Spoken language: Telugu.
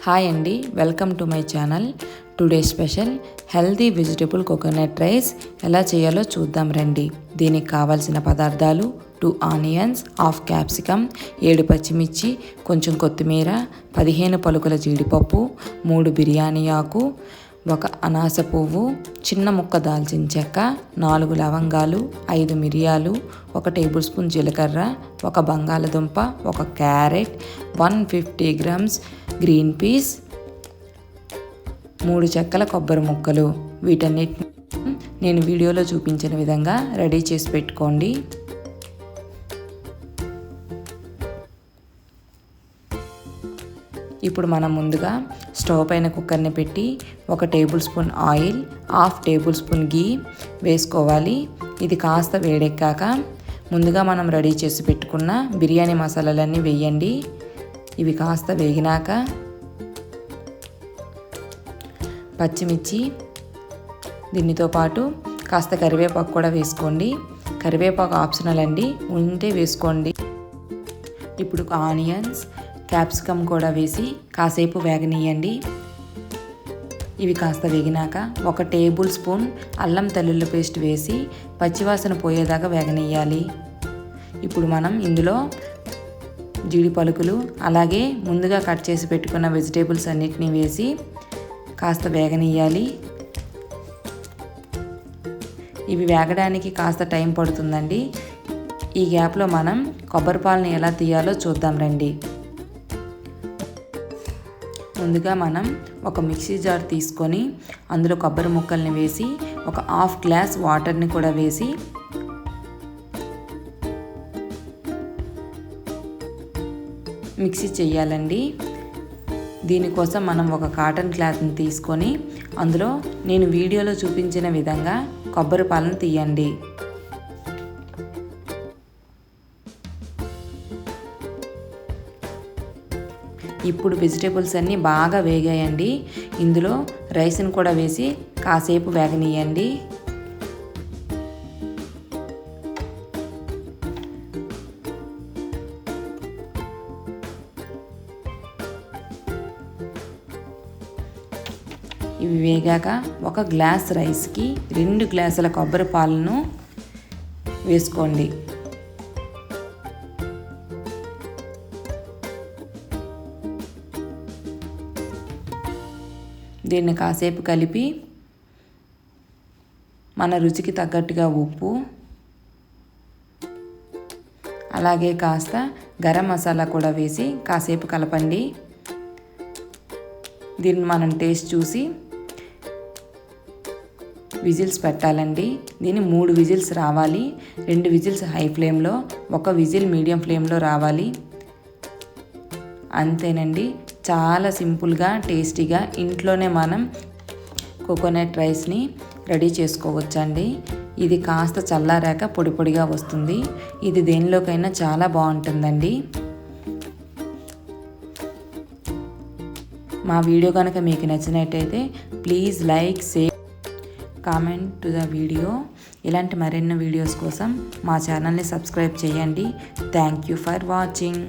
హాయ్ అండి, welcome to my channel. Today special healthy vegetable coconut rice ఎలా చేయాలో చూద్దాం రండి. దీనికి కావాల్సిన పదార్థాలు 2 ఆనియన్స్, హాఫ్ క్యాప్సికమ్, 7 పచ్చిమిర్చి, కొంచెం కొత్తిమీర, 15 పలుకుల జీడిపప్పు, 3 బిర్యానీ ఆకు, 1 అనాస పువ్వు, చిన్న ముక్క దాల్చిన చెక్క, 4 లవంగాలు, 5 మిరియాలు, 1 టేబుల్ స్పూన్ జీలకర్ర, 1 బంగాళదుంప, 1 క్యారెట్, 150 గ్రామ్స్ గ్రీన్ పీస్, 3 చెక్కల కొబ్బరి ముక్కలు. వీటన్నిటిని నేను వీడియోలో చూపించిన విధంగా రెడీ చేసి పెట్టుకోండి. ఇప్పుడు మనం ముందుగా స్టవ్ పైన కుక్కర్ని పెట్టి 1 tablespoon oil, half tablespoon ghee వేసుకోవాలి. ఇది కాస్త వేడెక్కాక ముందుగా మనం రెడీ చేసి పెట్టుకున్న బిర్యానీ మసాలాలన్నీ వేయండి. ఇవి కాస్త వేగినాక పచ్చిమిర్చి, దీనితో పాటు కాస్త కరివేపాకు కూడా వేసుకోండి. కరివేపాకు ఆప్షనల్ అండి, ఉంటే వేసుకోండి. ఇప్పుడు ఆనియన్స్, క్యాప్సికమ్ కూడా వేసి కాసేపు వేగనీయండి. ఇవి కాస్త వేగినాక 1 టేబుల్ స్పూన్ అల్లం వెల్లుల్లి పేస్ట్ వేసి పచ్చివాసన పోయేదాకా వేగనీయాలి. ఇప్పుడు మనం ఇందులో జీడి పలుకులు, అలాగే ముందుగా కట్ చేసి పెట్టుకున్న వెజిటేబుల్స్ అన్నిటినీ వేసి కాస్త వేగనీయాలి. ఇవి వేగడానికి కాస్త టైం పడుతుందండి. ఈ గ్యాప్లో మనం కొబ్బరి పాలని ఎలా తీయాలో చూద్దాం రండి. ముందుగా మనం ఒక మిక్సీ జార్ తీసుకొని అందులో కొబ్బరి ముక్కల్ని వేసి 1 హాఫ్ గ్లాస్ వాటర్ని కూడా వేసి మిక్సీ చేయాలండి. దీనికోసం మనం ఒక కాటన్ క్లాత్ని తీసుకొని అందులో నేను వీడియోలో చూపించిన విధంగా కొబ్బరి పాలను తీయండి. ఇప్పుడు వెజిటేబుల్స్ అన్నీ బాగా వేగాయండి. ఇందులో రైస్ని కూడా వేసి కాసేపు వేగనీయండి. ఇవి వేగాక 1 గ్లాస్ రైస్కి 2 గ్లాసుల కొబ్బరి పాలను వేసుకోండి. దీన్ని కాసేపు కలిపి మన రుచికి తగ్గట్టుగా ఉప్పు, అలాగే కాస్త గరం మసాలా కూడా వేసి కాసేపు కలపండి. దీన్ని మనం టేస్ట్ చూసి విజిల్స్ పెట్టాలండి. దీన్ని 3 విజిల్స్ రావాలి. 2 విజిల్స్ హై ఫ్లేమ్లో, 1 విజిల్ మీడియం ఫ్లేమ్లో రావాలి. అంతేనండి, చాలా సింపుల్గా టేస్టీగా ఇంట్లోనే మనం కోకోనట్ రైస్ని రెడీ చేసుకోవచ్చండి. ఇది కాస్త చల్లారాక పొడి పొడిగా వస్తుంది. ఇది దేనిలోకైనా చాలా బాగుంటుందండి. మా వీడియో కనుక మీకు నచ్చినట్టయితే please like, share, comment to the video. ఇలాంటి మరెన్నో వీడియోస్ కోసం మా ఛానల్ని సబ్స్క్రైబ్ చేయండి. Thank you for watching.